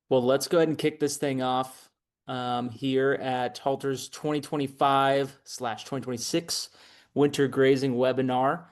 Well, let's go ahead and kick this thing off here at Halter's 2025/2026 Winter Grazing Webinar.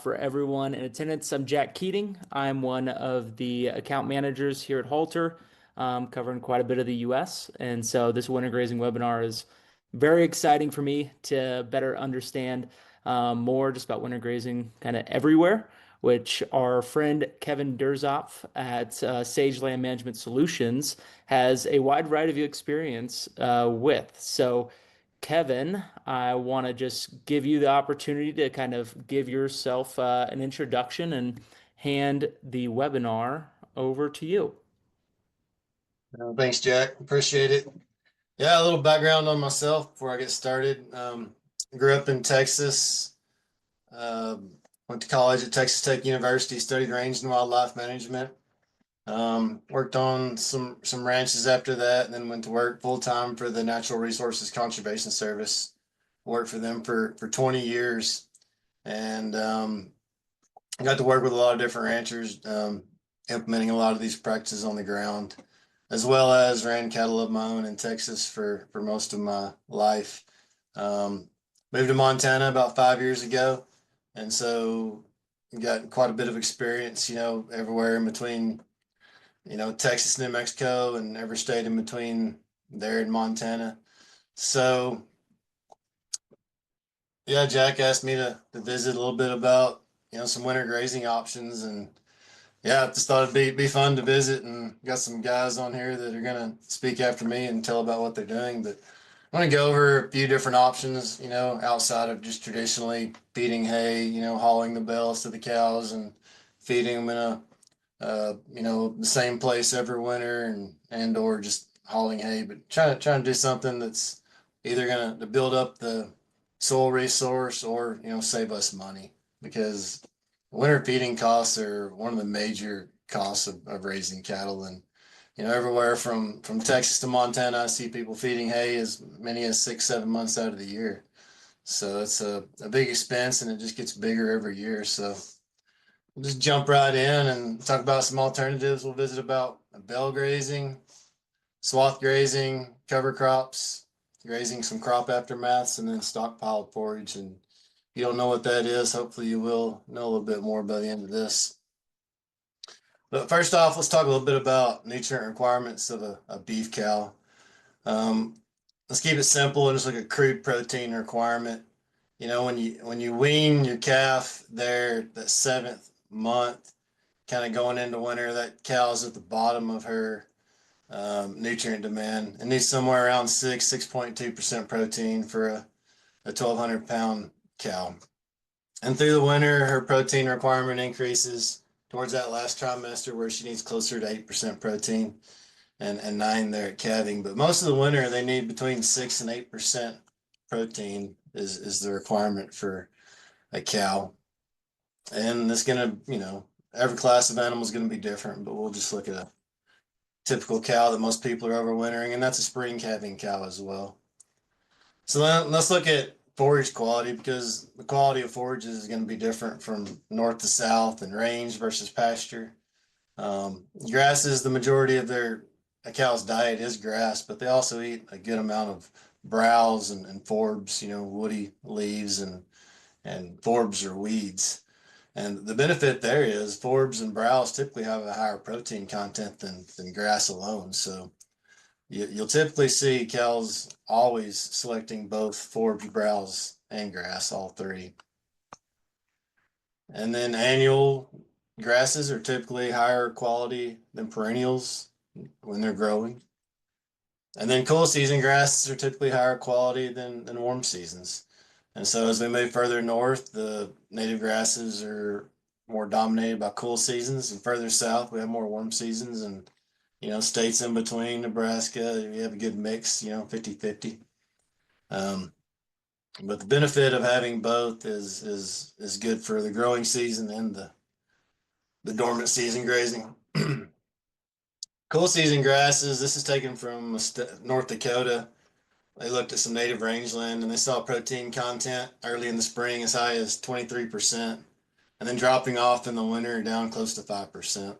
For everyone in attendance, I'm Jack Keating. I'm one of the account managers here at Halter, covering quite a bit of the US. And so this Winter Grazing Webinar is very exciting for me to better understand more just about winter grazing kind of everywhere, which our friend Kevin Derzapf at Sage Land Management Solutions has a wide variety of experience with. So, Kevin, I want to just give you the opportunity to kind of give yourself an introduction and hand the webinar over to you. Thanks, Jack. Appreciate it. Yeah, a little background on myself before I get started. Grew up in Texas. Went to college at Texas Tech University. Studied range and wildlife management. Worked on some ranches after that, and then went to work full time for the Natural Resources Conservation Service. Worked for them for 20 years, and got to work with a lot of different ranchers, implementing a lot of these practices on the ground, as well as ran cattle of my own in Texas for most of my life. Moved to Montana about 5 years ago, and so got quite a bit of experience, everywhere in between, Texas, New Mexico, and every state in between there in Montana. So, yeah, Jack asked me to visit a little bit about, some winter grazing options, and yeah, I just thought it'd be fun to visit, and got some guys on here that are going to speak after me and tell about what they're doing. But I want to go over a few different options, outside of just traditionally feeding hay, hauling the bales to the cows and feeding them in the same place every winter, and or just hauling hay, but trying to do something that's either going to build up the soil resource or, save us money, because winter feeding costs are one of the major costs of raising cattle. And everywhere from Texas to Montana, I see people feeding hay as many as 6-7 months out of the year. So it's a big expense, and it just gets bigger every year. So we'll just jump right in and talk about some alternatives. We'll visit about bale grazing, swath grazing, cover crops, grazing some crop aftermaths, and then stockpile forage. And if you don't know what that is, hopefully you will know a little bit more by the end of this. But first off, let's talk a little bit about nutrient requirements of a beef cow. Let's keep it simple and just look at crude protein requirement. When you wean your calf there, that 7th month, kind of going into winter, that cow's at the bottom of her nutrient demand. It needs somewhere around 6.2% protein for a 1,200-pound cow. And through the winter, her protein requirement increases towards that last trimester, where she needs closer to 8% protein and 9 there at calving. But most of the winter, they need between 6 and 8% protein is the requirement for a cow. And it's going to, every class of animal is going to be different, but we'll just look at a typical cow that most people are overwintering, and that's a spring calving cow as well. So then let's look at forage quality, because the quality of forages is going to be different from north to south, and range versus pasture. Grasses, the majority of a cow's diet is grass, but they also eat a good amount of browse and forbs, woody leaves, and forbs or weeds. And the benefit there is forbs and browse typically have a higher protein content than grass alone. So you'll typically see cows always selecting both forbs, browse, and grass, all three. And then annual grasses are typically higher quality than perennials when they're growing. And then cool season grasses are typically higher quality than warm seasons. And so as we move further north, the native grasses are more dominated by cool seasons, and further south, we have more warm seasons. And, states in between, Nebraska, we have a good mix, 50-50. But the benefit of having both is good for the growing season and the dormant season grazing. Cool season grasses, this is taken from North Dakota. They looked at some native rangeland, and they saw protein content early in the spring as high as 23%, and then dropping off in the winter down close to 5%.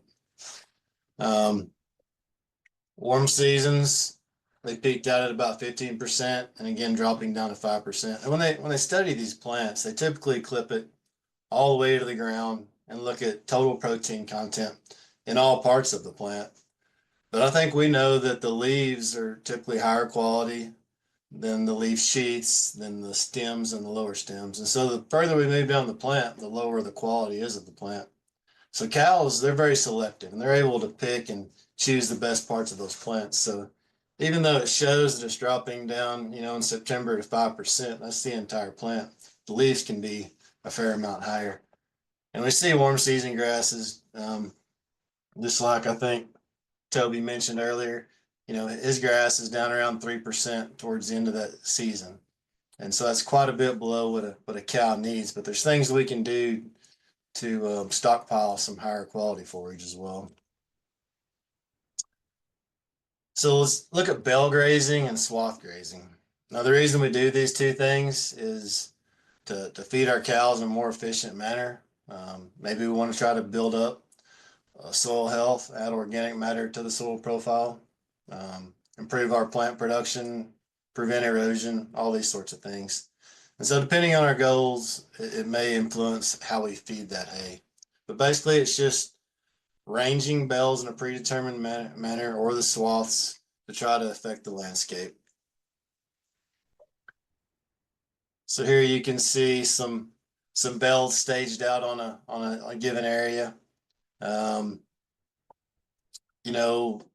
Warm seasons, they peaked out at about 15% and again dropping down to 5%. And when they study these plants, they typically clip it all the way to the ground and look at total protein content in all parts of the plant. But I think we know that the leaves are typically higher quality than the leaf sheets, than the stems and the lower stems. And so the further we move down the plant, the lower the quality is of the plant. So cows, they're very selective and they're able to pick and choose the best parts of those plants. So even though it shows that it's dropping down, in September to 5%, that's the entire plant. The leaves can be a fair amount higher. And we see warm season grasses, just like I think Toby mentioned earlier, his grass is down around 3% towards the end of that season. And so that's quite a bit below what a cow needs. But there's things we can do to stockpile some higher quality forage as well. So let's look at bale grazing and swath grazing. Now, the reason we do these two things is to feed our cows in a more efficient manner. Maybe we want to try to build up soil health, add organic matter to the soil profile, improve our plant production, prevent erosion, all these sorts of things. And so depending on our goals, it may influence how we feed that hay. But basically it's just ranging bales in a predetermined manner or the swaths to try to affect the landscape. So here you can see some bales staged out on a given area.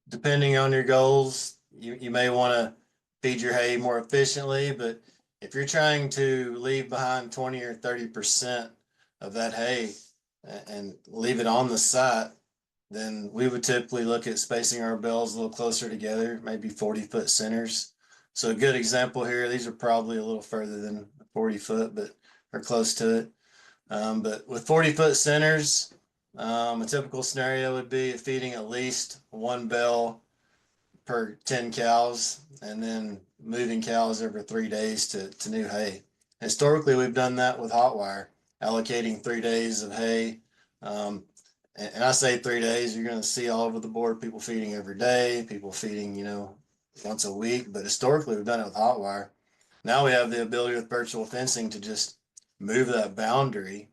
Depending on your goals, you may want to feed your hay more efficiently, but if you're trying to leave behind 20 or 30% of that hay and leave it on the site, then we would typically look at spacing our bales a little closer together, maybe 40-foot centers. So a good example here, these are probably a little further than 40 foot, but are close to it. But with 40-foot centers, a typical scenario would be feeding at least one bale per 10 cows and then moving cows every 3 days to new hay. Historically, we've done that with hot wire, allocating 3 days of hay. And I say 3 days, you're going to see all over the board people feeding every day, people feeding, once a week. But historically, we've done it with hot wire. Now we have the ability with virtual fencing to just move that boundary,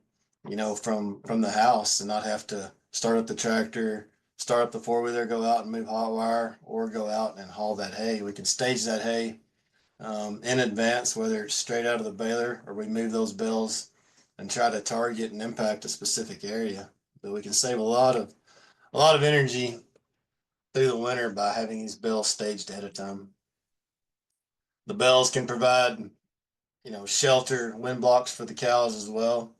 from the house and not have to start up the tractor, start up the four-wheeler, go out and move hot wire, or go out and haul that hay. We can stage that hay in advance, whether it's straight out of the baler or we move those bales and try to target and impact a specific area. But we can save a lot of energy through the winter by having these bales staged ahead of time. The bales can provide, shelter, wind blocks for the cows as well.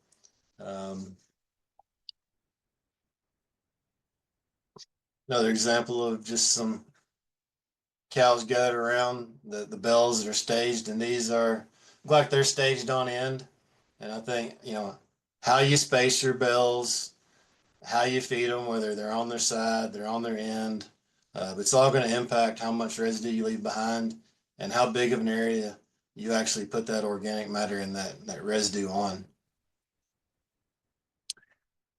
Another example of just some cows gathered around the bales that are staged, and these look like they're staged on end. And I think, how you space your bales, how you feed them, whether they're on their side, they're on their end, it's all going to impact how much residue you leave behind and how big of an area you actually put that organic matter and that residue on.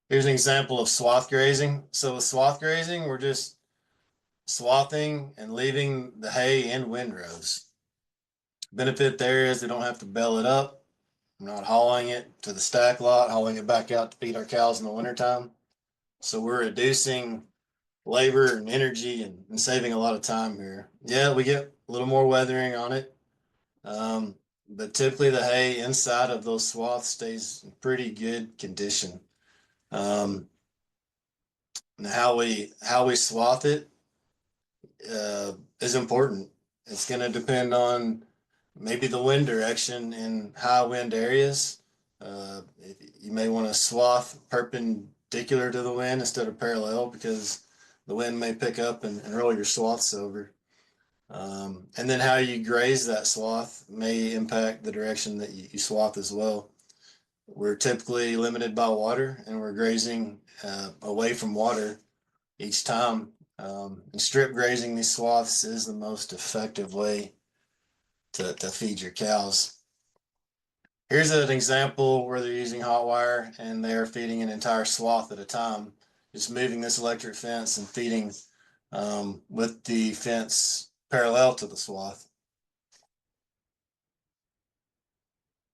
Here's an example of swath grazing. So with swath grazing, we're just swathing and leaving the hay in windrows. Benefit there is they don't have to bale it up. We're not hauling it to the stack lot, hauling it back out to feed our cows in the wintertime. So we're reducing labor and energy and saving a lot of time here. Yeah, we get a little more weathering on it. But typically the hay inside of those swaths stays in pretty good condition. And how we swath it is important. It's going to depend on maybe the wind direction in high wind areas. You may want to swath perpendicular to the wind instead of parallel because the wind may pick up and roll your swaths over. And then how you graze that swath may impact the direction that you swath as well. We're typically limited by water and we're grazing away from water each time. And strip grazing these swaths is the most effective way to feed your cows. Here's an example where they're using hot wire and they're feeding an entire swath at a time, just moving this electric fence and feeding with the fence parallel to the swath.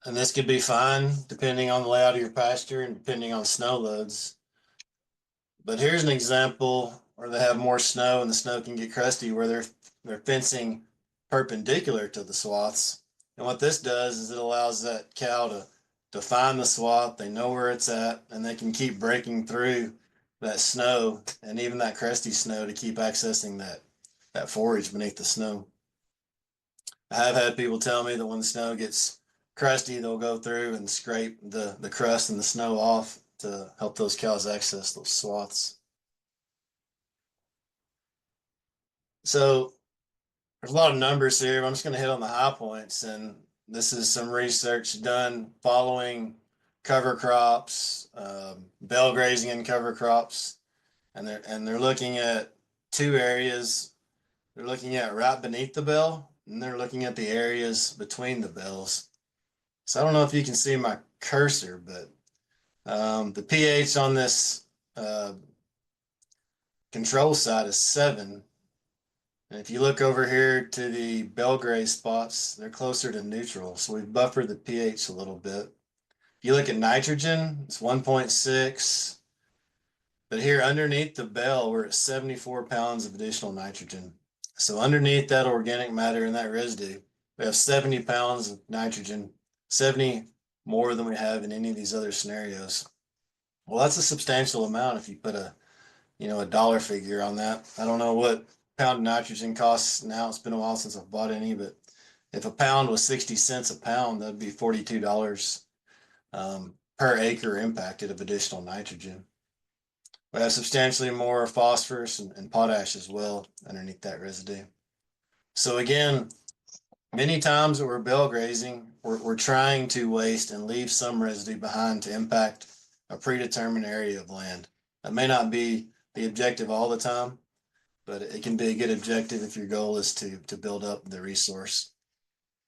And this could be fine depending on the layout of your pasture and depending on snow loads. But here's an example where they have more snow and the snow can get crusty, where they're fencing perpendicular to the swaths. And what this does is it allows that cow to find the swath. They know where it's at, and they can keep breaking through that snow and even that crusty snow to keep accessing that forage beneath the snow. I have had people tell me that when the snow gets crusty, they'll go through and scrape the crust and the snow off to help those cows access those swaths. So there's a lot of numbers here. I'm just going to hit on the high points. And this is some research done following cover crops, bale grazing and cover crops. And they're looking at two areas. They're looking at right beneath the bale, and they're looking at the areas between the bales. So I don't know if you can see my cursor, but the pH on this control side is 7. And if you look over here to the Belgrade spots, they're closer to neutral. So we've buffered the pH a little bit. If you look at nitrogen, it's 1.6. But here underneath the bell, we're at 74 pounds of additional nitrogen. So underneath that organic matter and that residue, we have 70 pounds of nitrogen, 70 more than we have in any of these other scenarios. Well, that's a substantial amount if you put a dollar figure on that. I don't know what pound of nitrogen costs now. It's been a while since I've bought any, but if a pound was 60 cents a pound, that'd be $42 per acre impacted of additional nitrogen. We have substantially more phosphorus and potash as well underneath that residue. So again, many times that we're bale grazing, we're trying to waste and leave some residue behind to impact a predetermined area of land. That may not be the objective all the time, but it can be a good objective if your goal is to build up the resource.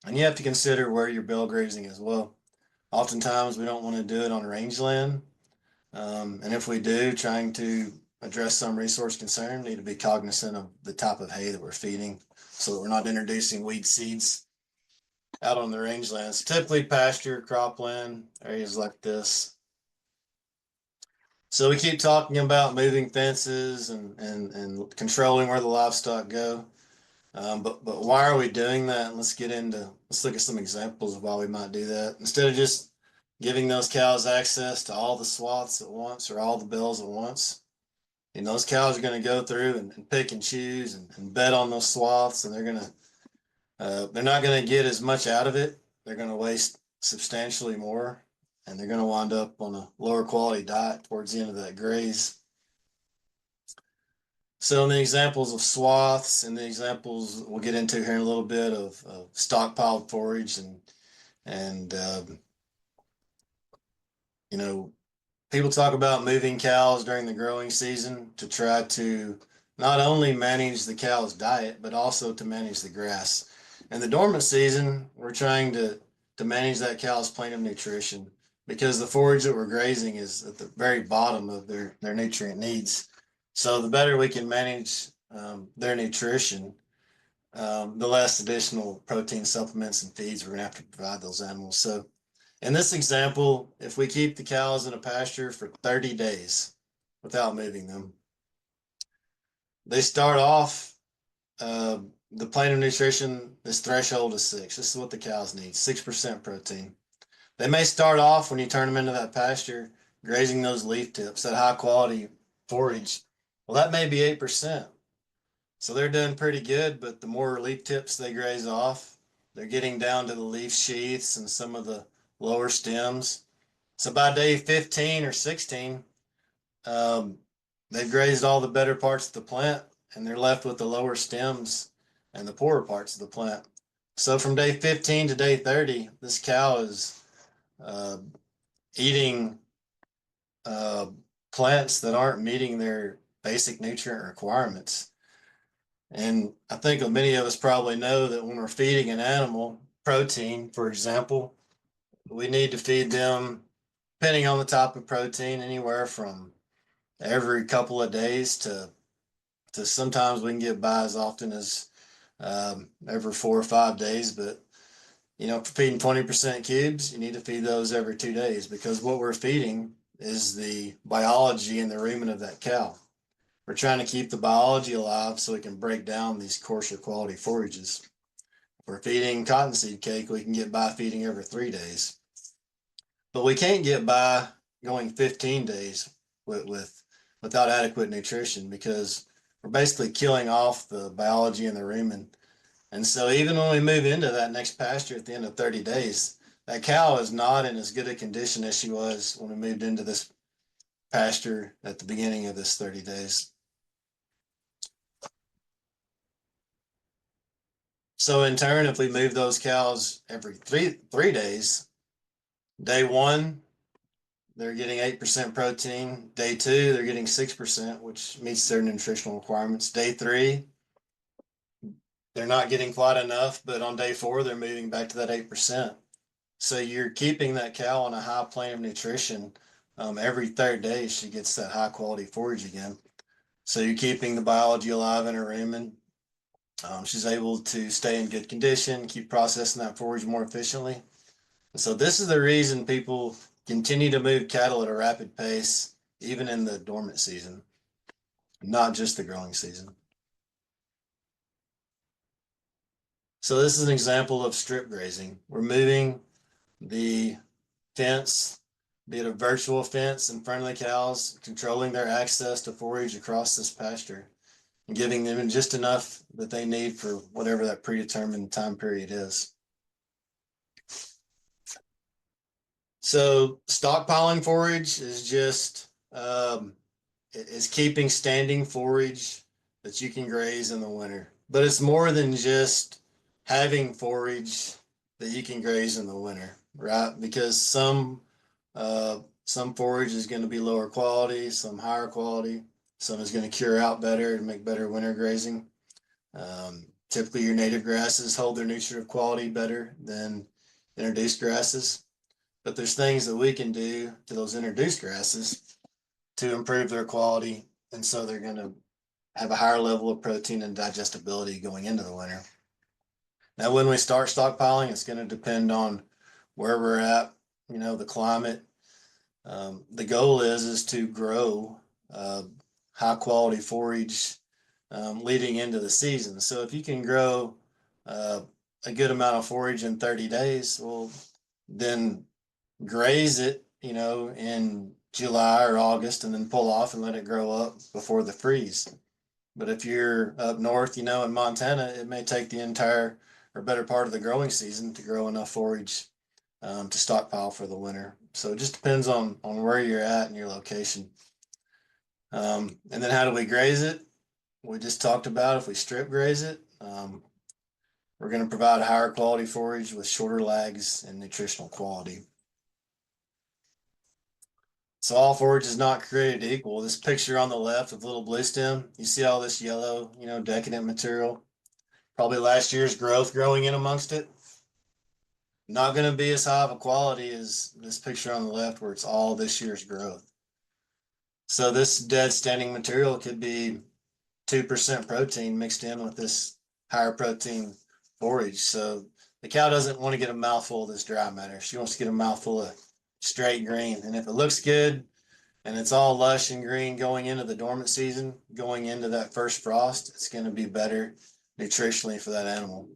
And you have to consider where you're bale grazing as well. Oftentimes we don't want to do it on rangeland. And if we do, trying to address some resource concern, need to be cognizant of the type of hay that we're feeding so that we're not introducing weed seeds out on the rangelands. Typically pasture, cropland, areas like this. So we keep talking about moving fences and controlling where the livestock go. But why are we doing that? Let's look at some examples of why we might do that. Instead of just giving those cows access to all the swaths at once or all the bells at once, those cows are going to go through and pick and choose and bed on those swaths, and they're not going to get as much out of it. They're going to waste substantially more, and they're going to wind up on a lower quality diet towards the end of that graze. So in the examples of swaths and the examples we'll get into here in a little bit of stockpiled forage and people talk about moving cows during the growing season to try to not only manage the cow's diet, but also to manage the grass. In the dormant season, we're trying to manage that cow's plane of nutrition because the forage that we're grazing is at the very bottom of their nutrient needs. So the better we can manage their nutrition, the less additional protein supplements and feeds we're going to have to provide those animals. So in this example, if we keep the cows in a pasture for 30 days without moving them, they start off, the plane of nutrition, this threshold is 6. This is what the cows need, 6% protein. They may start off when you turn them into that pasture, grazing those leaf tips, that high quality forage. Well, that may be 8%. So they're doing pretty good, but the more leaf tips they graze off, they're getting down to the leaf sheaths and some of the lower stems. So by day 15 or 16, they've grazed all the better parts of the plant, and they're left with the lower stems and the poorer parts of the plant. So from day 15 to day 30, this cow is eating plants that aren't meeting their basic nutrient requirements. And I think many of us probably know that when we're feeding an animal protein, for example, we need to feed them, depending on the type of protein, anywhere from every couple of days to So sometimes we can get by as often as every 4 or 5 days, but for feeding 20% cubes, you need to feed those every 2 days, because what we're feeding is the biology and the rumen of that cow. We're trying to keep the biology alive so we can break down these coarser quality forages. If we're feeding cottonseed cake, we can get by feeding every 3 days. But we can't get by going 15 days without adequate nutrition, because we're basically killing off the biology and the rumen. And so even when we move into that next pasture at the end of 30 days, that cow is not in as good a condition as she was when we moved into this pasture at the beginning of this 30 days. So in turn, if we move those cows every three days, day one, they're getting 8% protein. Day two, they're getting 6%, which meets their nutritional requirements. Day three, they're not getting quite enough, but on day four, they're moving back to that 8%. So you're keeping that cow on a high plane of nutrition. Every third day, she gets that high quality forage again. So you're keeping the biology alive in her rumen. She's able to stay in good condition, keep processing that forage more efficiently. And so this is the reason people continue to move cattle at a rapid pace, even in the dormant season, not just the growing season. So this is an example of strip grazing. We're moving the fence, be it a virtual fence in front of the cows, controlling their access to forage across this pasture, and giving them just enough that they need for whatever that predetermined time period is. So stockpiling forage is just is keeping standing forage that you can graze in the winter. But it's more than just having forage that you can graze in the winter, right? Because some forage is going to be lower quality, some higher quality, some is going to cure out better and make better winter grazing. Typically, your native grasses hold their nutritive quality better than introduced grasses. But there's things that we can do to those introduced grasses to improve their quality. And so they're going to have a higher level of protein and digestibility going into the winter. Now, when we start stockpiling, it's going to depend on where we're at, the climate. The goal is to grow high quality forage leading into the season. So if you can grow a good amount of forage in 30 days, well, then graze it, in July or August, and then pull off and let it grow up before the freeze. But if you're up north, in Montana, it may take the entire or better part of the growing season to grow enough forage to stockpile for the winter. So it just depends on where you're at and your location. And then how do we graze it? We just talked about if we strip graze it, we're going to provide higher quality forage with shorter lags and nutritional quality. So all forage is not created equal. This picture on the left of little blue stem, you see all this yellow, decadent material, probably last year's growth growing in amongst it. Not going to be as high of a quality as this picture on the left where it's all this year's growth. So this dead standing material could be 2% protein mixed in with this higher protein forage. So the cow doesn't want to get a mouthful of this dry matter. She wants to get a mouthful of straight green. And if it looks good and it's all lush and green going into the dormant season, going into that first frost, it's going to be better nutritionally for that animal.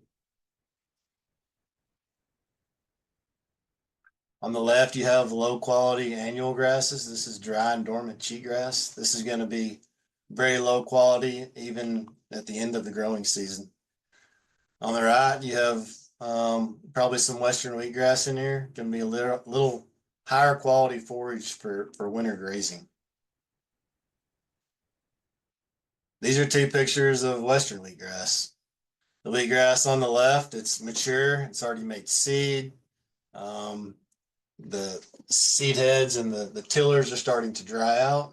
On the left, you have low quality annual grasses. This is dry and dormant cheatgrass. This is going to be very low quality, even at the end of the growing season. On the right, you have probably some western wheatgrass in here. Going to be a little higher quality forage for winter grazing. These are two pictures of western wheatgrass. The wheatgrass on the left, it's mature. It's already made seed. The seed heads and the tillers are starting to dry out.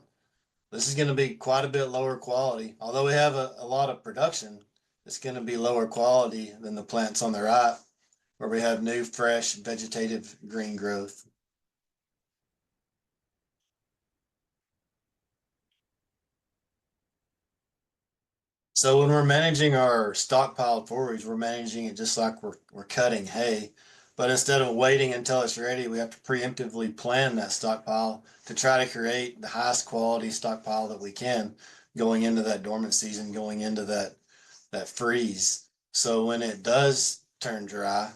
This is going to be quite a bit lower quality. Although we have a lot of production, it's going to be lower quality than the plants on the right, where we have new, fresh, vegetative green growth. So when we're managing our stockpiled forage, we're managing it just like we're cutting hay. But instead of waiting until it's ready, we have to preemptively plan that stockpile to try to create the highest quality stockpile that we can going into that dormant season, going into that freeze. So when it does turn dry,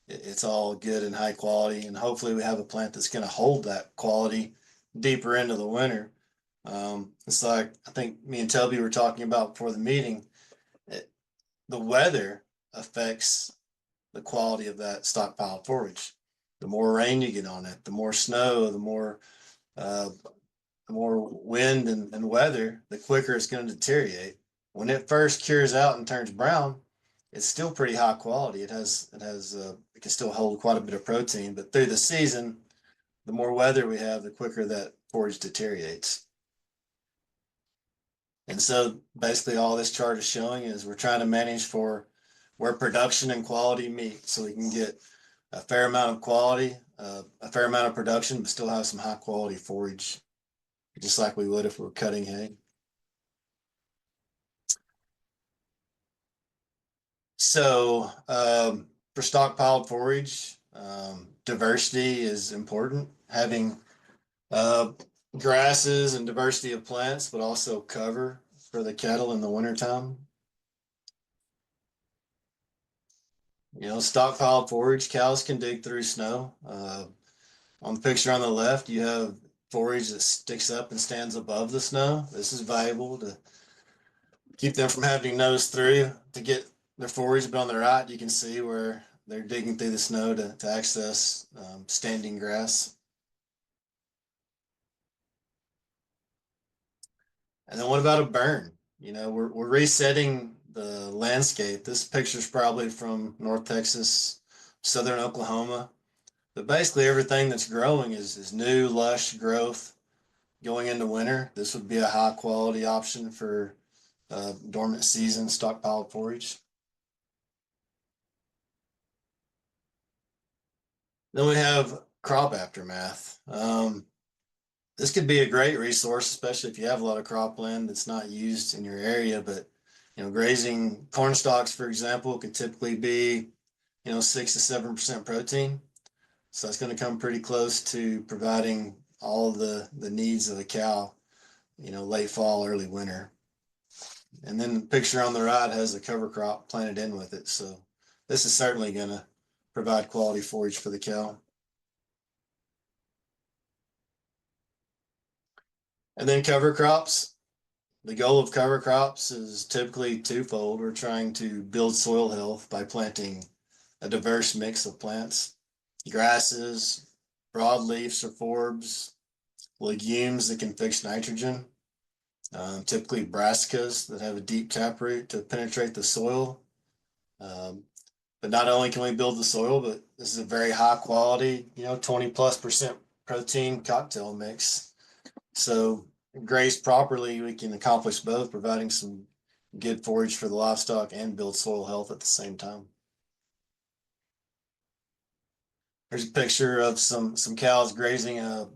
it's all good and high quality. And hopefully we have a plant that's going to hold that quality deeper into the winter. It's like I think me and Toby were talking about before the meeting. It, the weather affects the quality of that stockpile forage. The more rain you get on it, the more snow, uh, the more wind and weather, the quicker it's going to deteriorate. When it first cures out and turns brown, it's still pretty high quality. It can still hold quite a bit of protein, but through the season, the more weather we have, the quicker that forage deteriorates. And so basically all this chart is showing is we're trying to manage for where production and quality meet so we can get a fair amount of quality, a fair amount of production, but still have some high quality forage, just like we would if we were cutting hay. So for stockpiled forage, diversity is important. Having uh, grasses and diversity of plants, but also cover for the cattle in the wintertime. You know, stockpiled forage, cows can dig through snow. On the picture on the left, you have forage that sticks up and stands above the snow. This is valuable to keep them from having to nose through to get their forage. But on the right, you can see where they're digging through the snow to access standing grass. And then what about a burn? You know, we're resetting the landscape. This picture is probably from North Texas, southern Oklahoma. But basically everything that's growing is new, lush growth going into winter. This would be a high quality option for dormant season stockpiled forage. Then we have crop aftermath. This could be a great resource, especially if you have a lot of cropland that's not used in your area. But you know, grazing corn stalks, for example, could typically be 6 to 7% protein. So that's going to come pretty close to providing all the needs of a cow, late fall, early winter. And then the picture on the right has a cover crop planted in with it. So this is certainly going to provide quality forage for the cow. And then cover crops. The goal of cover crops is typically twofold. We're trying to build soil health by planting a diverse mix of plants, grasses, broadleafs or forbs, legumes that can fix nitrogen, typically brassicas that have a deep taproot to penetrate the soil. But not only can we build the soil, but this is a very high quality, 20+% protein cocktail mix. So grazed properly, we can accomplish both, providing some good forage for the livestock and build soil health at the same time. Here's a picture of some cows grazing a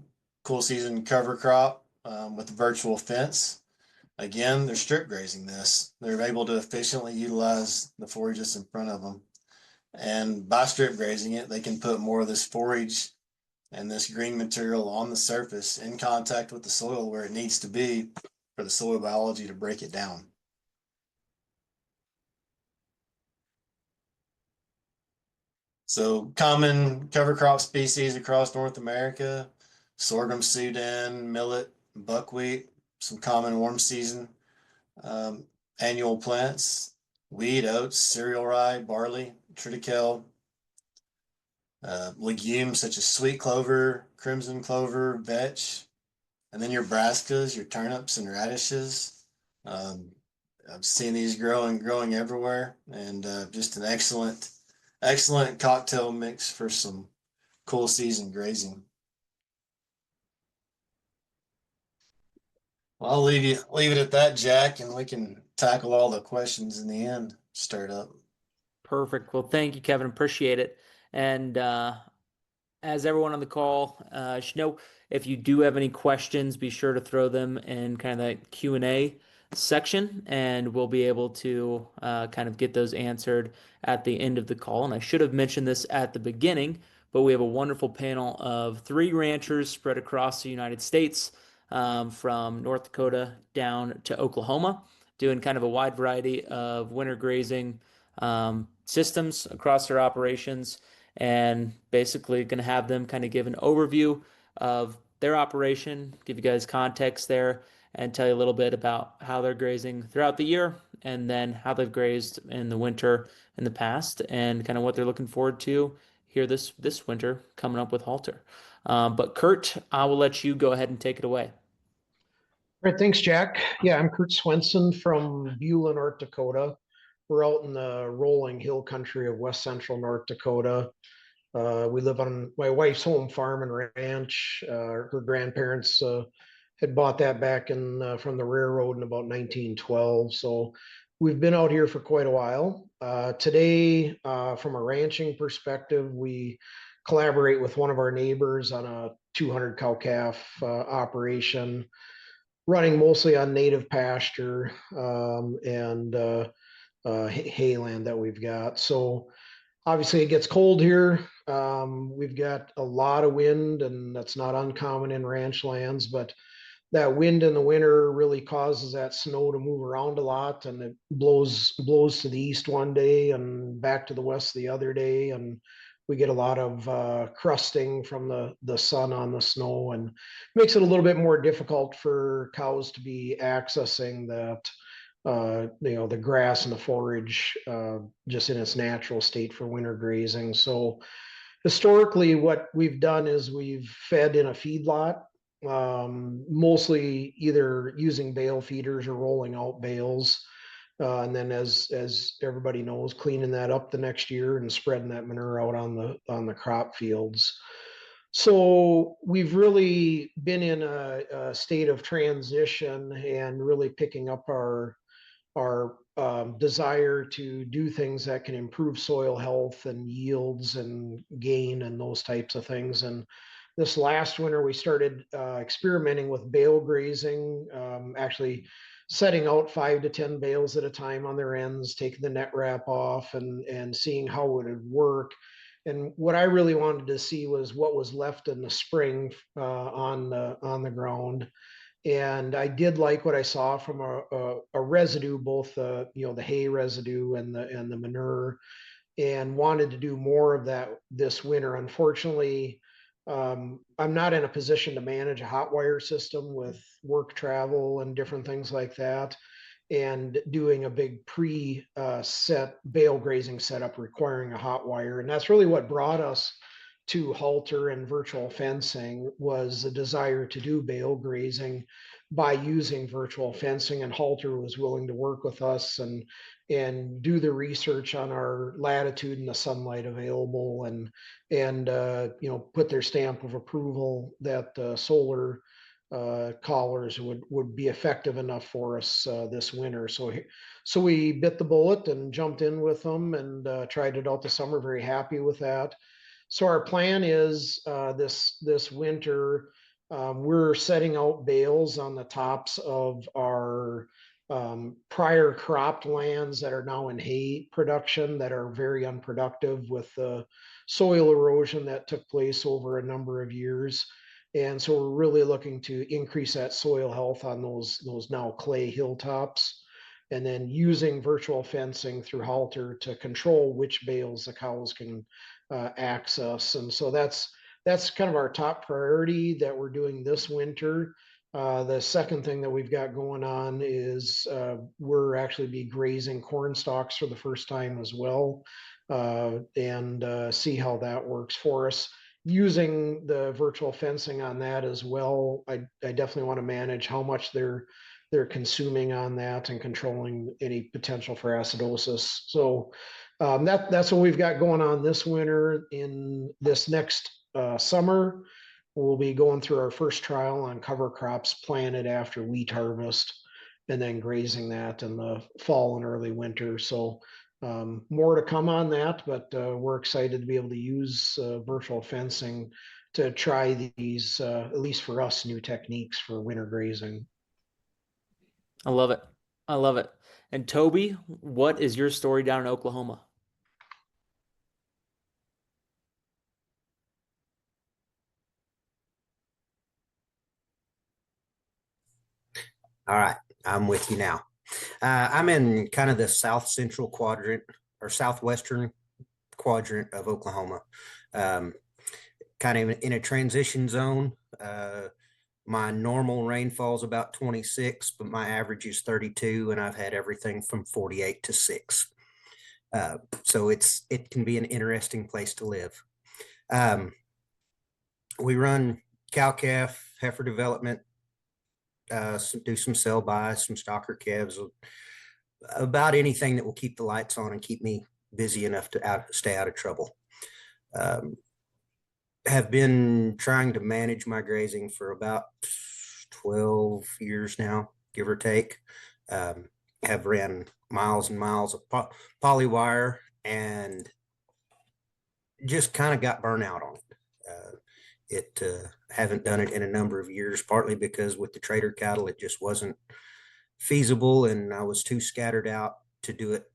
cool season cover crop with a virtual fence. Again, they're strip grazing this. They're able to efficiently utilize the forage that's in front of them. And by strip grazing it, they can put more of this forage and this green material on the surface in contact with the soil where it needs to be for the soil biology to break it down. So common cover crop species across North America: sorghum, Sudan, millet, buckwheat, some common warm season annual plants: wheat, oats, cereal rye, barley, triticale, legumes such as sweet clover, crimson clover, vetch, and then your brassicas, your turnips and radishes. Um, I've seen these growing everywhere, and just an excellent cocktail mix for some cool season grazing. Well, I'll leave it at that, Jack, and we can tackle all the questions in the end. Start up. Perfect. Well, thank you, Kevin. Appreciate it. And as everyone on the call should know, if you do have any questions, be sure to throw them in kind of that Q&A section, and we'll be able to kind of get those answered at the end of the call. And I should have mentioned this at the beginning, but we have a wonderful panel of three ranchers spread across the United States, from North Dakota down to Oklahoma, doing kind of a wide variety of winter grazing systems across their operations, and basically going to have them kind of give an overview of their operation, give you guys context there, and tell you a little bit about how they're grazing throughout the year, and then how they've grazed in the winter in the past, and kind of what they're looking forward to here this winter coming up with Halter. But Kurt, I will let you go ahead and take it away. All right, thanks, Jack. Yeah, I'm Kurt Swenson from Bale, North Dakota. We're out in the rolling hill country of west central North Dakota. We live on my wife's home farm and ranch. Her grandparents had bought that back in from the railroad in about 1912. So we've been out here for quite a while. Today, from a ranching perspective, we collaborate with one of our neighbors on a 200 cow calf operation, running mostly on native pasture and hayland that we've got. So obviously it gets cold here. We've got a lot of wind, and that's not uncommon in ranch lands, but that wind in the winter really causes that snow to move around a lot, and it blows to the east one day and back to the west the other day, and we get a lot of crusting from the sun on the snow, and makes it a little bit more difficult for cows to be accessing that the grass and the forage just in its natural state for winter grazing. So historically, what we've done is we've fed in a feedlot, mostly either using bale feeders or rolling out bales. And then, as everybody knows, cleaning that up the next year and spreading that manure out on the crop fields. So we've really been in a state of transition and really picking up our desire to do things that can improve soil health and yields and gain and those types of things. And this last winter, we started experimenting with bale grazing, actually setting out 5 to 10 bales at a time on their ends, taking the net wrap off, and seeing how it would work. And what I really wanted to see was what was left in the spring on the ground. And I did like what I saw from a residue, both the hay residue and the manure, and wanted to do more of that this winter. Unfortunately, I'm not in a position to manage a hot wire system with work travel and different things like that, and doing a big set bale grazing setup requiring a hot wire. And that's really what brought us to halter and virtual fencing, was a desire to do bale grazing by using virtual fencing, and halter was willing to work with us and do the research on our latitude and the sunlight available, and put their stamp of approval that solar collars would be effective enough for us this winter. So we bit the bullet and jumped in with them and tried it out this summer. Very happy with that. So our plan is this winter, we're setting out bales on the tops of our prior cropped lands that are now in hay production, that are very unproductive with the soil erosion that took place over a number of years. And so we're really looking to increase that soil health on those now clay hilltops, and then using virtual fencing through halter to control which bales the cows can access. And so that's kind of our top priority that we're doing this winter. The second thing that we've got going on is we're actually be grazing corn stalks for the first time as well, and see how that works for us. Using the virtual fencing on that as well, I definitely want to manage how much they're consuming on that and controlling any potential for acidosis. So that's what we've got going on this winter. In this next summer, we'll be going through our first trial on cover crops planted after wheat harvest, and then grazing that in the fall and early winter. So more to come on that, but we're excited to be able to use virtual fencing to try these, at least for us, new techniques for winter grazing. I love it. I love it. And Toby, what is your story down in Oklahoma? All right, I'm with you now. I'm in kind of the south central quadrant or southwestern quadrant of Oklahoma, um, kind of in a transition zone. My normal rainfall is about 26, but my average is 32, and I've had everything from 48 to 6. So it can be an interesting place to live. We run cow calf heifer development, do some sell by, some stocker calves, about anything that will keep the lights on and keep me busy enough to stay out of trouble. Have been trying to manage my grazing for about 12 years now, give or take. Have ran miles and miles of poly wire and just kind of got burnt out on it. Haven't done it in a number of years, partly because with the trader cattle, it just wasn't feasible and I was too scattered out to do it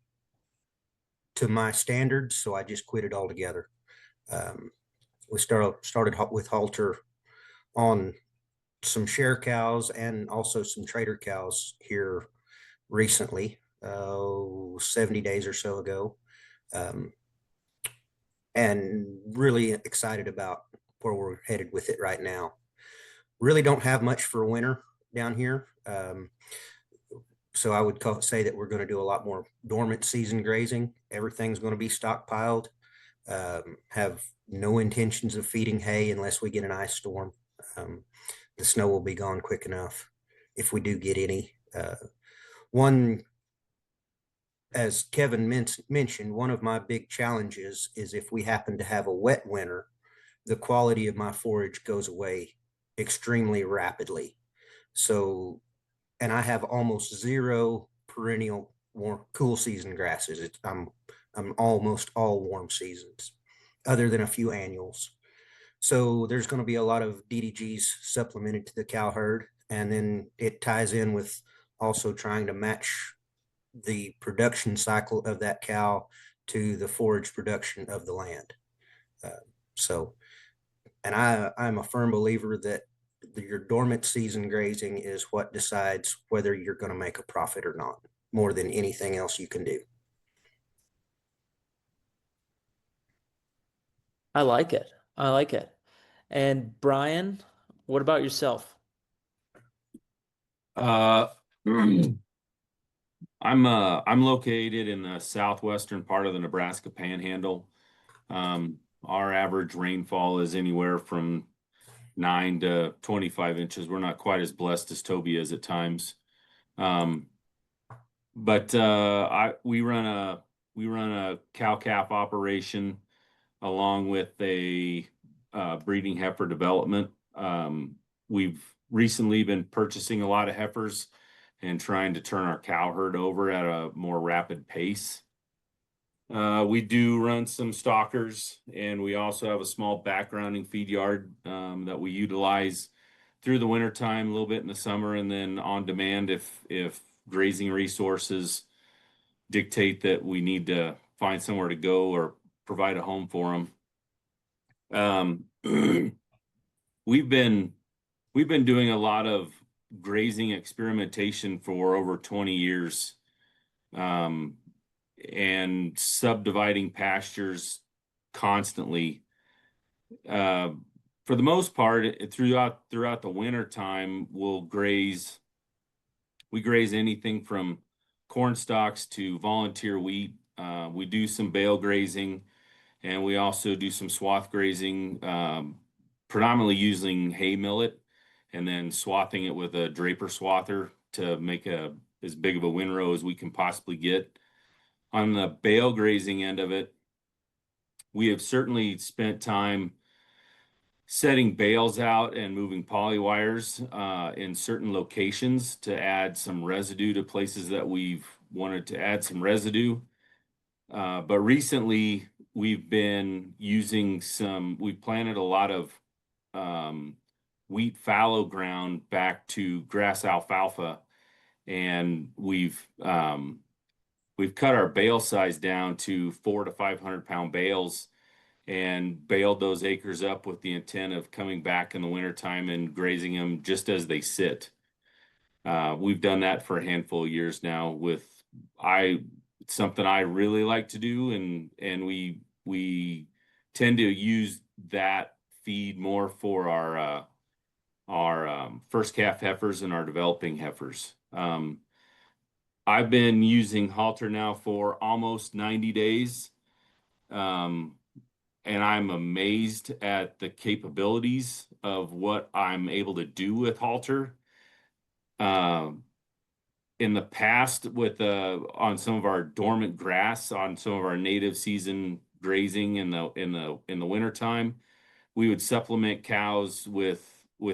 to my standards. So I just quit it altogether. We started with halter on some share cows and also some trader cows here recently, 70 days or so ago. And really excited about where we're headed with it right now. Really don't have much for winter down here. So I would say that we're going to do a lot more dormant season grazing. Everything's going to be stockpiled. Have no intentions of feeding hay unless we get an ice storm. The snow will be gone quick enough if we do get any. One, as Kevin mentioned, one of my big challenges is if we happen to have a wet winter, the quality of my forage goes away extremely rapidly. So, and I have almost zero perennial cool season grasses. I'm almost all warm seasons, other than a few annuals. So there's going to be a lot of DDGs supplemented to the cow herd, and then it ties in with also trying to match the production cycle of that cow to the forage production of the land. And I'm a firm believer that your dormant season grazing is what decides whether you're going to make a profit or not, more than anything else you can do. I like it. I like it. And Brian, what about yourself? Uh, I'm located in the southwestern part of the Nebraska Panhandle. Our average rainfall is anywhere from 9 to 25 inches. We're not quite as blessed as Toby is at times. But we run a cow calf operation along with a breeding heifer development. We've recently been purchasing a lot of heifers and trying to turn our cow herd over at a more rapid pace. We do run some stockers, and we also have a small backgrounding feed yard that we utilize through the wintertime, a little bit in the summer, and then on demand if grazing resources dictate that we need to find somewhere to go or provide a home for them. We've been doing a lot of grazing experimentation for over 20 years, and subdividing pastures constantly. For the most part, throughout the winter time, we graze anything from corn stalks to volunteer wheat. We do some bale grazing, and we also do some swath grazing, predominantly using hay millet and then swathing it with a draper swather to make as big of a windrow as we can possibly get. On the bale grazing end of it, we have certainly spent time setting bales out and moving poly wires in certain locations to add some residue to places that we've wanted to add some residue. But recently we've been using we've planted a lot of wheat fallow ground back to grass alfalfa. and we've cut our bale size down to 400 to 500 pound bales and baled those acres up with the intent of coming back in the wintertime and grazing them just as they sit. We've done that for a handful of years now it's something I really like to do, and we tend to use that feed more for our first calf heifers and our developing heifers. I've been using halter now for almost 90 days. And I'm amazed at the capabilities of what I'm able to do with halter. In the past, on some of our dormant grass, on some of our native season grazing in the wintertime, we would supplement cows with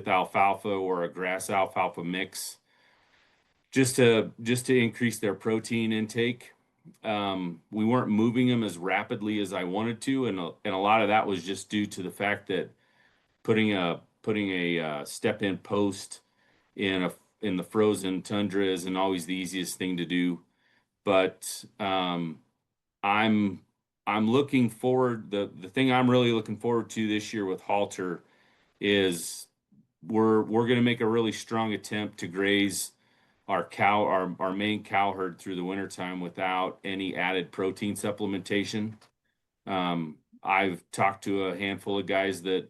alfalfa or a grass alfalfa mix just to increase their protein intake. We weren't moving them as rapidly as I wanted to, and a lot of that was just due to the fact that putting a step in post in the frozen tundra isn't always the easiest thing to do. But I'm looking forward. The thing I'm really looking forward to this year with halter is we're going to make a really strong attempt to graze our main cow herd through the wintertime without any added protein supplementation. I've talked to a handful of guys that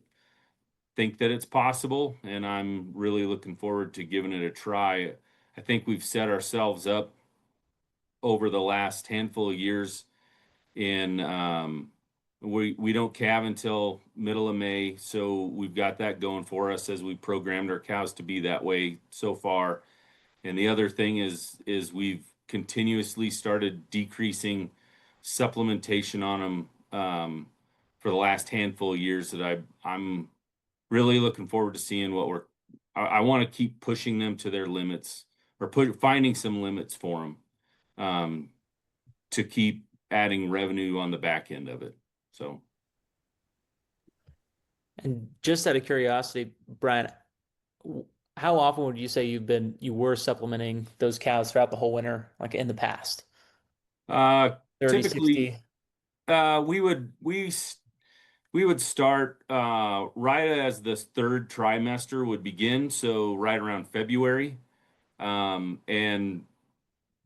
think that it's possible, and I'm really looking forward to giving it a try. I think we've set ourselves up over the last handful of years in we don't calve until middle of May, so we've got that going for us as we programmed our cows to be that way so far. And the other thing is we've continuously started decreasing supplementation on them for the last handful of years that I'm really looking forward to seeing I want to keep pushing them to their limits or finding some limits for them to keep adding revenue on the back end of it. So. And just out of curiosity, Brian, how often would you say you were supplementing those cows throughout the whole winter, like in the past? 30, Typically, 60? We would start right as this third trimester would begin, so right around February, and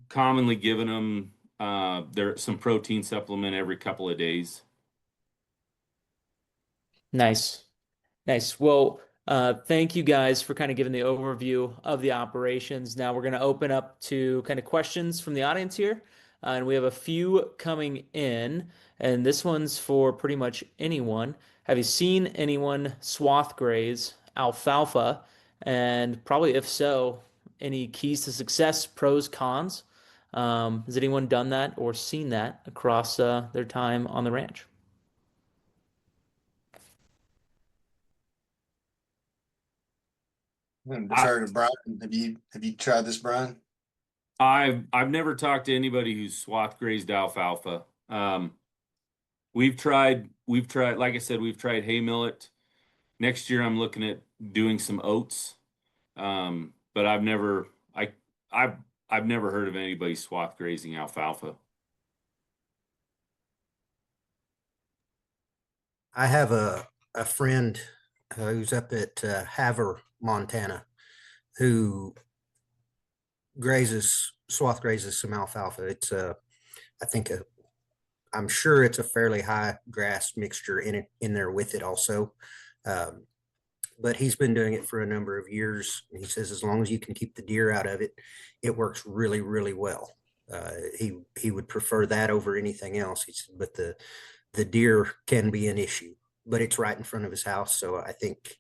commonly giving them some protein supplement every couple of days. Nice. Nice. Well, thank you guys for kind of giving the overview of the operations. Now we're going to open up to kind of questions from the audience here. And we have a few coming in, and this one's for pretty much anyone. Have you seen anyone swath graze alfalfa? And probably if so, any keys to success, pros, cons? Has anyone done that or seen that across their time on the ranch? I'm gonna defer to Brian. Have you tried this, Brian? I've never talked to anybody who's swath grazed alfalfa. We've tried, like I said, we've tried hay millet. Next year I'm looking at doing some oats. But I've never heard of anybody swath grazing alfalfa. I have a friend who's up at Havre, Montana, who swath grazes some alfalfa. It's I think I'm sure it's a fairly high grass mixture in there with it also. But he's been doing it for a number of years. He says as long as you can keep the deer out of it, it works really, really well. He would prefer that over anything else. He said, but the deer can be an issue, but it's right in front of his house. So I think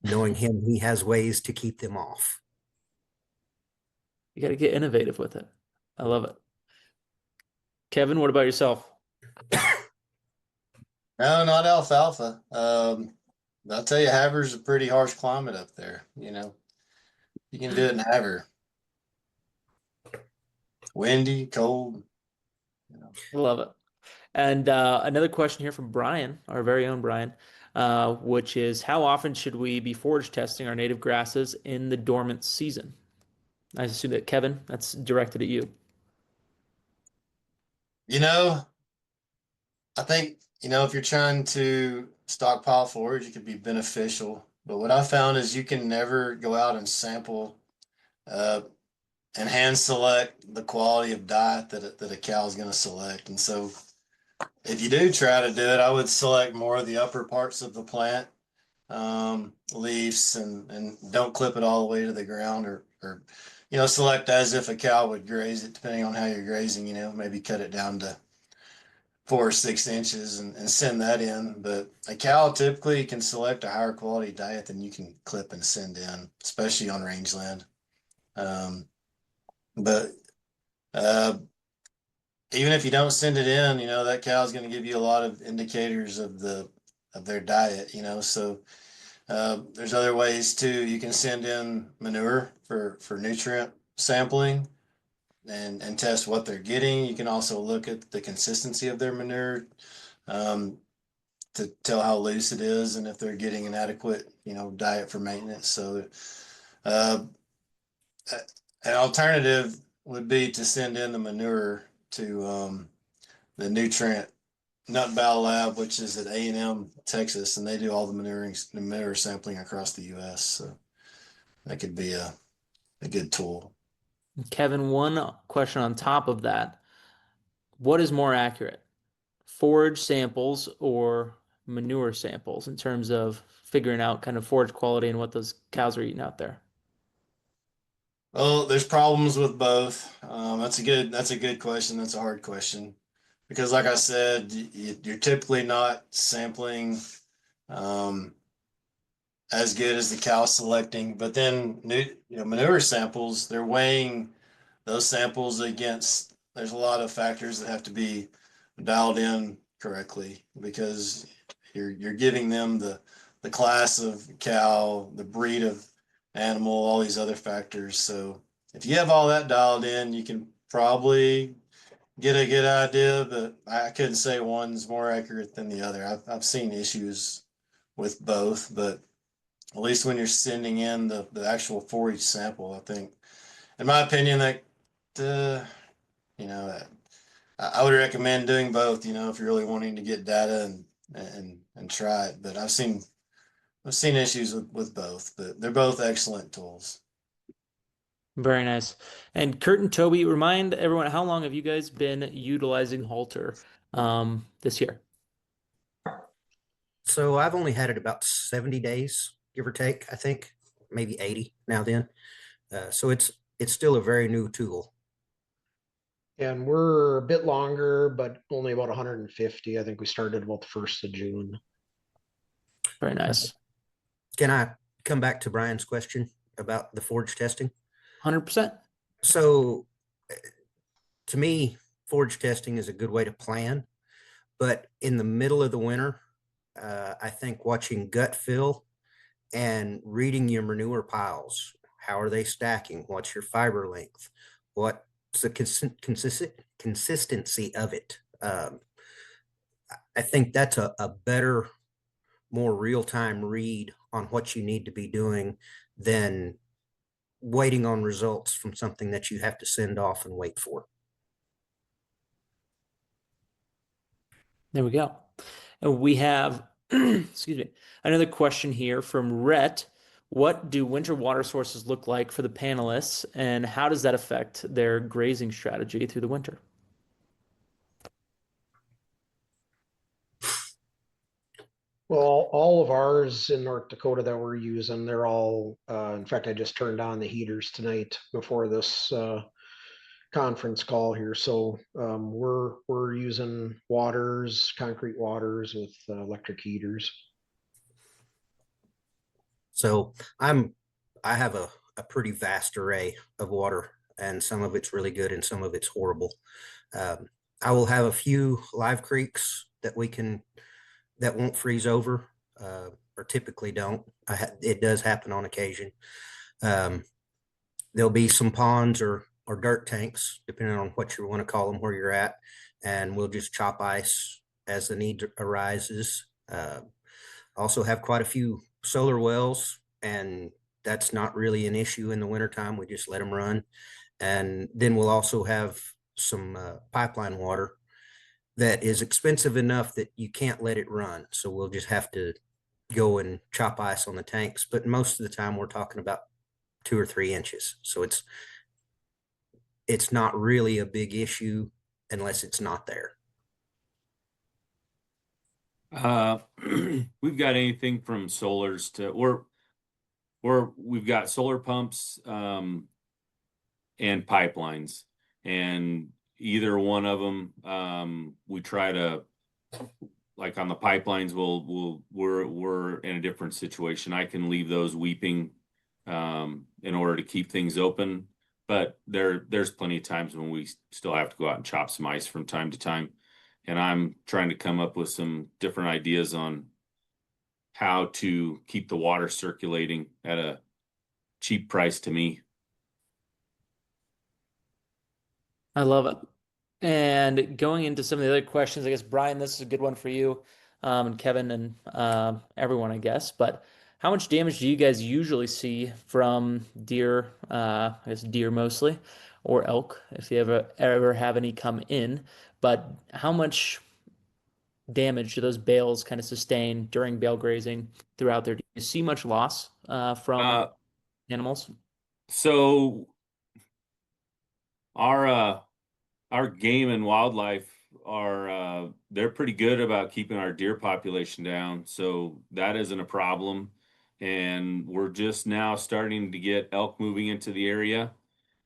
knowing him, he has ways to keep them off. You got to get innovative with it. I love it. Kevin, what about yourself? No, not alfalfa. I'll tell you, Havre's a pretty harsh climate up there. You know, you can do it in Havre. Windy, cold. You know. Love it. And another question here from Brian, our very own Brian, which is how often should we be forage testing our native grasses in the dormant season? I assume that Kevin, that's directed at you. You know, I think, if you're trying to stockpile forage, it could be beneficial. But what I found is you can never go out and sample uh, and hand select the quality of diet that a cow is going to select. And so if you do try to do it, I would select more of the upper parts of the plant, leaves, and don't clip it all the way to the ground, or select as if a cow would graze it, depending on how you're grazing, maybe cut it down to 4 or 6 inches and send that in. But a cow typically can select a higher quality diet than you can clip and send in, especially on rangeland. But even if you don't send it in, that cow is going to give you a lot of indicators of their diet. So there's other ways too. You can send in manure for nutrient sampling and test what they're getting. You can also look at the consistency of their manure to tell how loose it is and if they're getting an adequate, diet for maintenance. So uh, an alternative would be to send in the manure to the nutrient nut bow lab, which is at A&M, Texas, and they do all the manure sampling across the U.S. So that could be a good tool. Kevin, one question on top of that. What is more accurate, forage samples or manure samples in terms of figuring out kind of forage quality and what those cows are eating out there? Well, there's problems with both. That's a good question. That's a hard question because, like I said, you're typically not sampling um, as good as the cow selecting. But then, manure samples, they're weighing those samples against. There's a lot of factors that have to be dialed in correctly because you're giving them the class of cow, the breed of animal, all these other factors. So if you have all that dialed in, you can probably get a good idea, but I couldn't say one's more accurate than the other. I've seen issues with both, but at least when you're sending in the actual forage sample, I think, in my opinion, that you know, I would recommend doing both. If you're really wanting to get data and try it. But I've seen issues with both, but they're both excellent tools. Very nice. And Kurt and Toby, remind everyone, how long have you guys been utilizing Halter this year? So I've only had it about 70 days, give or take, I think, maybe 80 now then. So it's still a very new tool. And we're a bit longer, but only about 150. I think we started about the 1st of June. Very nice. Can I come back to Brian's question about the forage testing? 100%. So to me, forage testing is a good way to plan, but in the middle of the winter, I think watching gut fill and reading your manure piles, how are they stacking? What's your fiber length? What's the consistency of it? I think that's a better, more real-time read on what you need to be doing than waiting on results from something that you have to send off and wait for. There we go. And we have, excuse me, another question here from Rhett. What do winter water sources look like for the panelists, and how does that affect their grazing strategy through the winter? Well, all of ours in North Dakota that we're using, they're all, in fact, I just turned on the heaters tonight before this conference call here. So we're using concrete waters with electric heaters. So I have a pretty vast array of water, and some of it's really good and some of it's horrible. I will have a few live creeks that won't freeze over, or typically don't. It does happen on occasion. There'll be some ponds or dirt tanks, depending on what you want to call them, where you're at, and we'll just chop ice as the need arises. Also have quite a few solar wells, and that's not really an issue in the wintertime. We just let them run. And then we'll also have some pipeline water that is expensive enough that you can't let it run. So we'll just have to go and chop ice on the tanks. But most of the time we're talking about 2 or 3 inches. So it's not really a big issue unless it's not there. We've got anything from solars to we've got solar pumps and pipelines, and either one of them we try to, like on the pipelines, we're in a different situation. I can leave those weeping in order to keep things open, but there's plenty of times when we still have to go out and chop some ice from time to time, and I'm trying to come up with some different ideas on how to keep the water circulating at a cheap price to me. I love it. And going into some of the other questions, I guess, Brian, this is a good one for you, and Kevin, and everyone, I guess. But how much damage do you guys usually see from deer, I guess deer mostly, or elk, if you ever have any come in? But how much damage do those bales kind of sustain during bale grazing throughout there? Do you see much loss from Uh, animals? so our game and wildlife are they're pretty good about keeping our deer population down, so that isn't a problem. And we're just now starting to get elk moving into the area,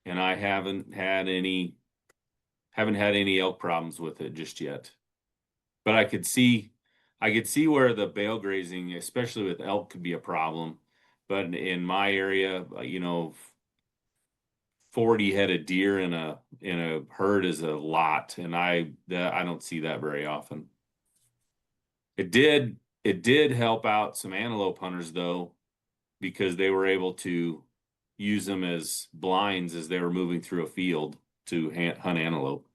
and I haven't had any elk problems with it just yet. But I could see where the bale grazing, especially with elk, could be a problem. But in my area, 40 head of deer in a herd is a lot, and I don't see that very often. It did help out some antelope hunters though, because they were able to use them as blinds as they were moving through a field to hunt antelope.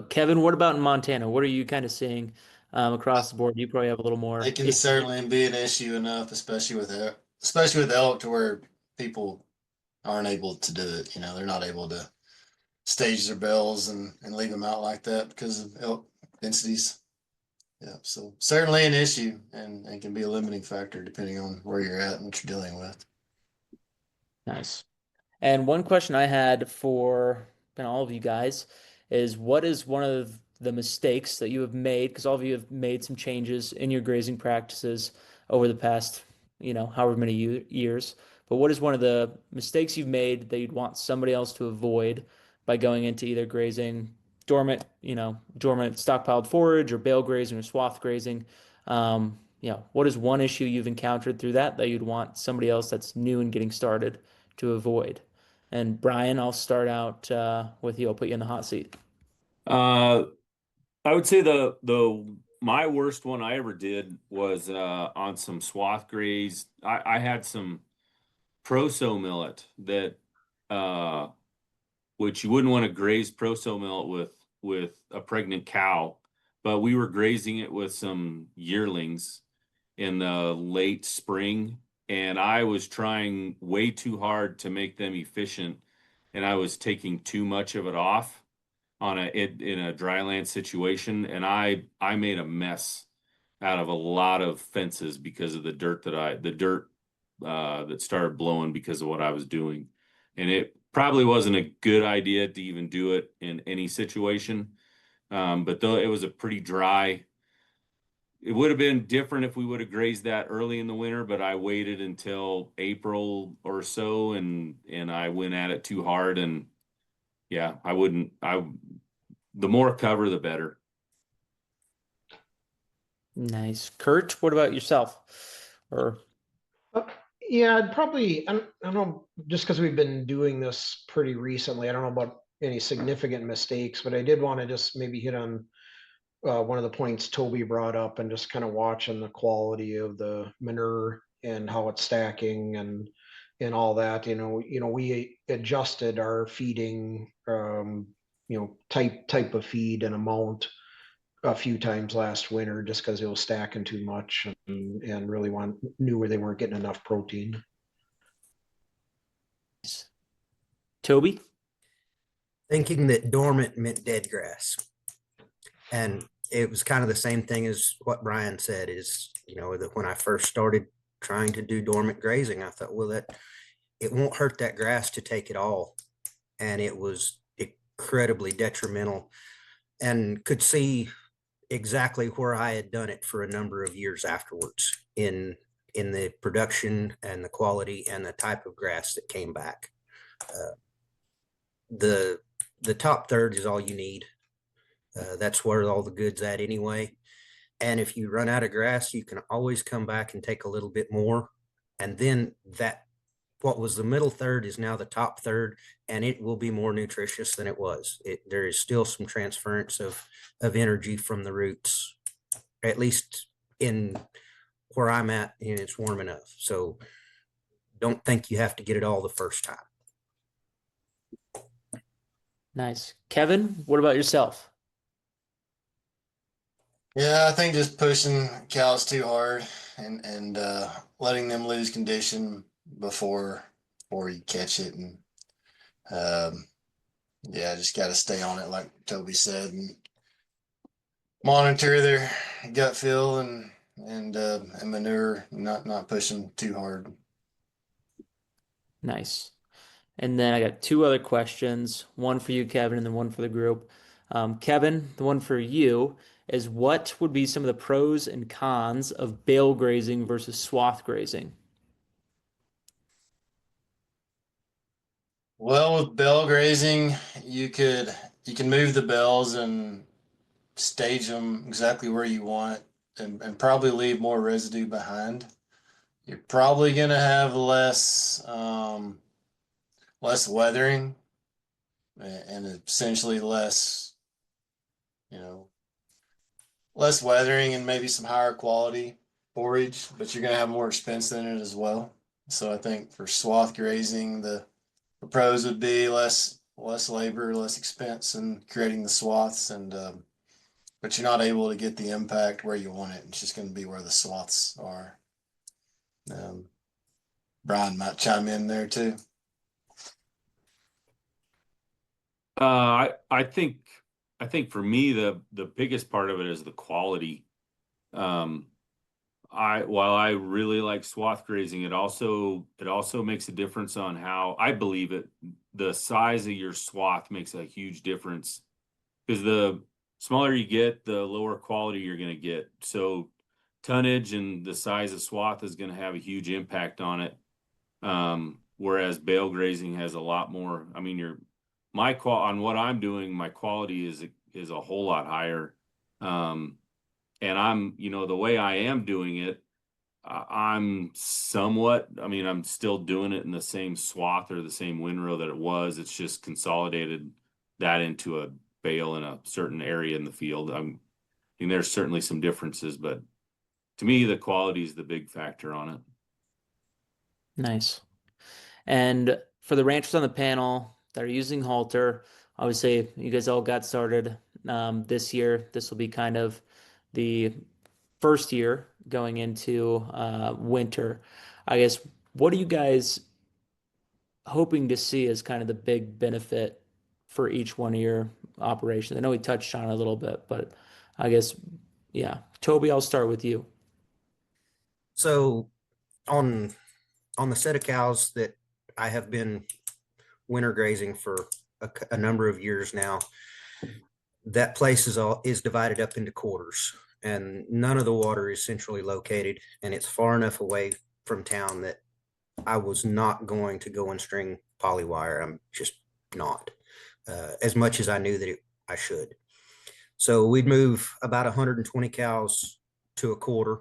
Kevin, what about in Montana? What are you kind of seeing across the board? You probably have a little more It can issue. certainly be an issue enough, especially with elk, to where people aren't able to do it. They're not able to stage their bells and leave them out like that because of elk densities. Yeah, so certainly an issue, and can be a limiting factor depending on where you're at and what you're dealing with. Nice. And one question I had for kind of all of you guys is what is one of the mistakes that you have made? Because all of you have made some changes in your grazing practices over the past, however many years. But what is one of the mistakes you've made that you'd want somebody else to avoid by going into either grazing dormant stockpiled forage or bale grazing or swath grazing? What is one issue you've encountered through that you'd want somebody else that's new and getting started to avoid? And Brian, I'll start out with you. I'll put you in the hot seat. Uh, I would say the my worst one I ever did was on some swath graze. I had some proso millet that uh which you wouldn't want to graze proso millet with a pregnant cow, but we were grazing it with some yearlings in the late spring, and I was trying way too hard to make them efficient, and I was taking too much of it off in a dryland situation, and I made a mess out of a lot of fences because of the dirt that started blowing because of what I was doing. And it probably wasn't a good idea to even do it in any situation. But though it was a pretty dry, it would have been different if we would have grazed that early in the winter, but I waited until April or so, and I went at it too hard. And yeah, the more cover, the better. Nice. Kurt, what about yourself? Or Uh, Yeah, I'd probably, I don't know, just because we've been doing this pretty recently, I don't know about any significant mistakes, but I did want to just maybe hit on one of the points Toby brought up and just kind of watching the quality of the manure and how it's stacking and all that. We adjusted our feeding, type of feed and amount a few times last winter just because it was stacking too much and really knew where they weren't getting enough protein. Toby? Thinking that dormant meant dead grass. And it was kind of the same thing as what Brian said is, that when I first started trying to do dormant grazing, I thought, well, that it won't hurt that grass to take it all. And it was incredibly detrimental, and could see exactly where I had done it for a number of years afterwards in the production and the quality and the type of grass that came back. The top third is all you need. That's where all the good's at anyway. And if you run out of grass, you can always come back and take a little bit more. And then what was the middle third is now the top third, and it will be more nutritious than it was. There is still some transference of energy from the roots, at least in where I'm at, and it's warm enough. So don't think you have to get it all the first time. Nice. Kevin, what about yourself? Yeah, I think just pushing cows too hard and letting them lose condition before you catch it, and yeah, just got to stay on it like Toby said, and monitor their gut feel and manure, not pushing too hard. Nice. And then I got two other questions, one for you, Kevin, and then one for the group. Kevin, the one for you is what would be some of the pros and cons of bale grazing versus swath grazing? Well, with bale grazing, you can move the bales and stage them exactly where you want, and probably leave more residue behind. You're probably gonna have less weathering and essentially less, less weathering and maybe some higher quality forage, but you're gonna have more expense in it as well. So I think for swath grazing, the pros would be less labor, less expense in creating the swaths, and but you're not able to get the impact where you want it. It's just going to be where the swaths are. Brian might chime in there too. I think for me the biggest part of it is the quality. While I really like swath grazing, it also makes a difference on how I believe it. The size of your swath makes a huge difference, because the smaller you get, the lower quality you're going to get. So tonnage and the size of swath is going to have a huge impact on it. Whereas bale grazing has a lot more. I mean, on what I'm doing, my quality is a whole lot higher. And I'm, the way I am doing it, I'm still doing it in the same swath or the same windrow that it was. It's just consolidated that into a bale in a certain area in the field. There's certainly some differences, but to me, the quality is the big factor on it. Nice. And for the ranchers on the panel that are using halter, obviously you guys all got started this year. This will be kind of the first year going into winter. I guess, what are you guys hoping to see as kind of the big benefit for each one of your operations? I know we touched on it a little bit, but I guess, yeah. Toby, I'll start with you. So on the set of cows that I have been winter grazing for a number of years now, that place is divided up into quarters, and none of the water is centrally located, and it's far enough away from town that I was not going to go and string polywire. I'm just not, as much as I knew that I should. So we'd move about 120 cows to a quarter,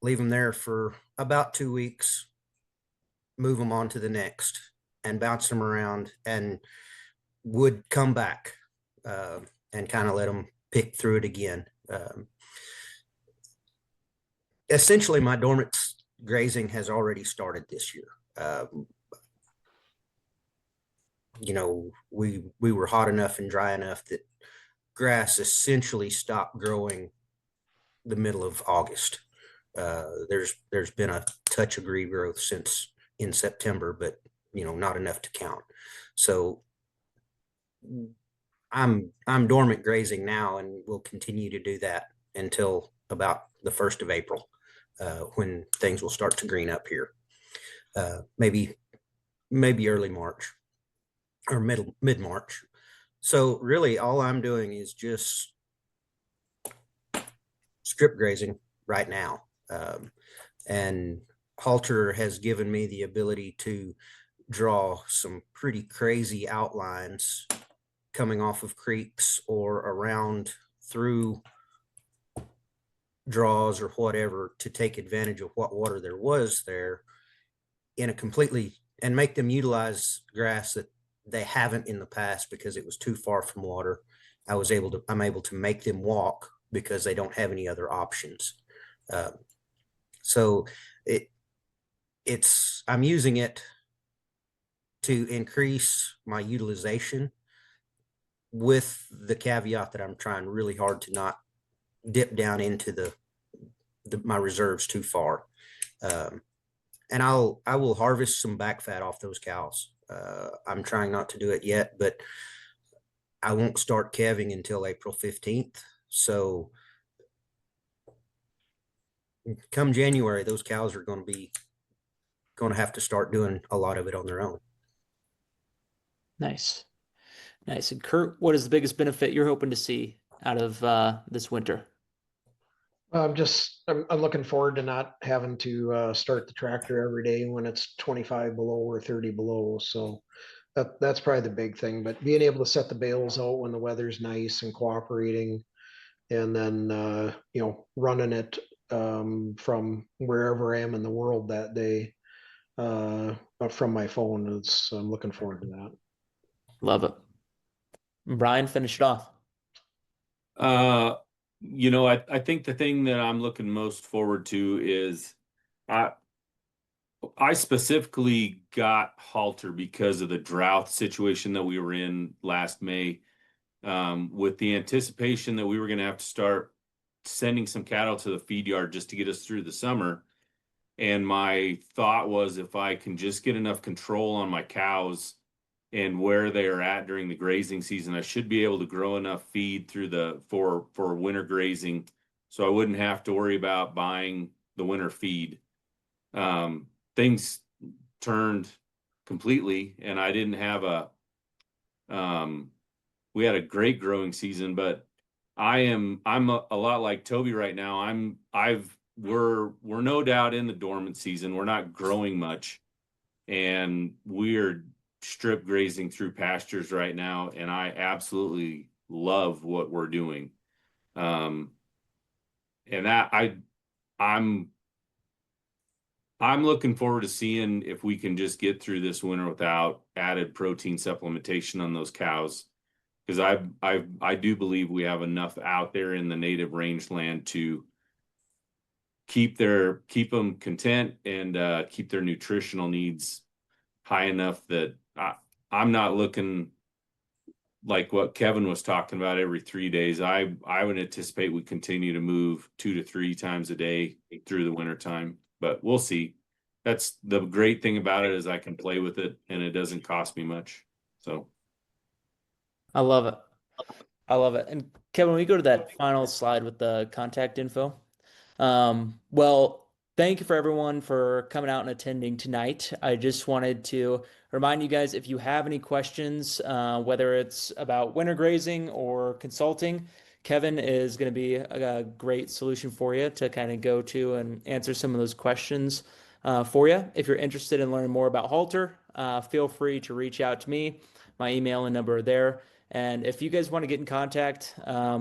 leave them there for about 2 weeks, move them on to the next, and bounce them around, and would come back and kind of let them pick through it again. Essentially, my dormant grazing has already started this year. We were hot enough and dry enough that grass essentially stopped growing the middle of August. There's been a touch of regrowth since in September, but not enough to count. So I'm dormant grazing now, and will continue to do that until about the 1st of April, when things will start to green up here. Maybe early March or mid March. So really, all I'm doing is just strip grazing right now, and Halter has given me the ability to draw some pretty crazy outlines coming off of creeks or around through draws or whatever, to take advantage of what water there was there in a completely, and make them utilize grass that they haven't in the past because it was too far from water. I'm able to make them walk because they don't have any other options. So I'm using it to increase my utilization, with the caveat that I'm trying really hard to not dip down into my reserves too far. And I will harvest some back fat off those cows. I'm trying not to do it yet, but I won't start calving until April 15th. So come January, those cows are going to have to start doing a lot of it on their own. Nice. Nice. And Kurt, what is the biggest benefit you're hoping to see out of this winter? I'm looking forward to not having to start the tractor every day when it's 25 below or 30 below. So that's probably the big thing. But being able to set the bales out when the weather's nice and cooperating, and then running it from wherever I am in the world that day from my phone. I'm looking forward to that. Love it. Brian, finish it off. I think the thing that I'm looking most forward to is I specifically got Halter because of the drought situation that we were in last May, with the anticipation that we were going to have to start sending some cattle to the feed yard just to get us through the summer. And my thought was, if I can just get enough control on my cows and where they are at during the grazing season, I should be able to grow enough feed for winter grazing, so I wouldn't have to worry about buying the winter feed. Things turned completely, and I didn't have we had a great growing season, but I'm a lot like Toby right now. We're no doubt in the dormant season. We're not growing much, and we're strip grazing through pastures right now, and I absolutely love what we're doing. And that I'm looking forward to seeing if we can just get through this winter without added protein supplementation on those cows, because I do believe we have enough out there in the native rangeland to keep them content and keep their nutritional needs high enough that I'm not looking like what Kevin was talking about every 3 days. I would anticipate we continue to move 2 to 3 times a day through the winter time, but we'll see. That's the great thing about it, is I can play with it and it doesn't cost me much. So I love it. I love it. And Kevin, when we go to that final slide with the contact info, well, thank you for everyone for coming out and attending tonight. I just wanted to remind you guys, if you have any questions, whether it's about winter grazing or consulting, Kevin is going to be a great solution for you to kind of go to and answer some of those questions for you. If you're interested in learning more about Halter, feel free to reach out to me. My email and number are there. And if you guys want to get in contact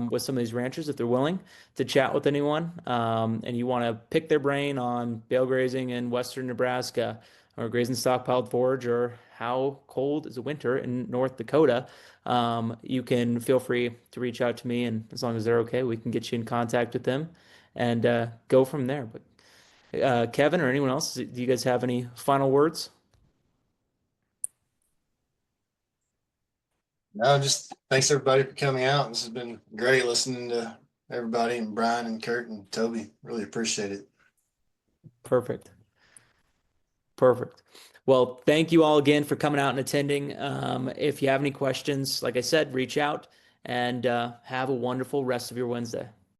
with some of these ranchers, if they're willing to chat with anyone, and you want to pick their brain on bale grazing in western Nebraska, or grazing stockpiled forage, or how cold is the winter in North Dakota, you can feel free to reach out to me, and as long as they're okay, we can get you in contact with them and go from there. But Kevin or anyone else, do you guys have any final words? No, just thanks everybody for coming out. This has been great listening to everybody and Brian and Kurt and Toby. Really appreciate it. Perfect. Perfect. Well, thank you all again for coming out and attending. If you have any questions, like I said, reach out and have a wonderful rest of your Wednesday.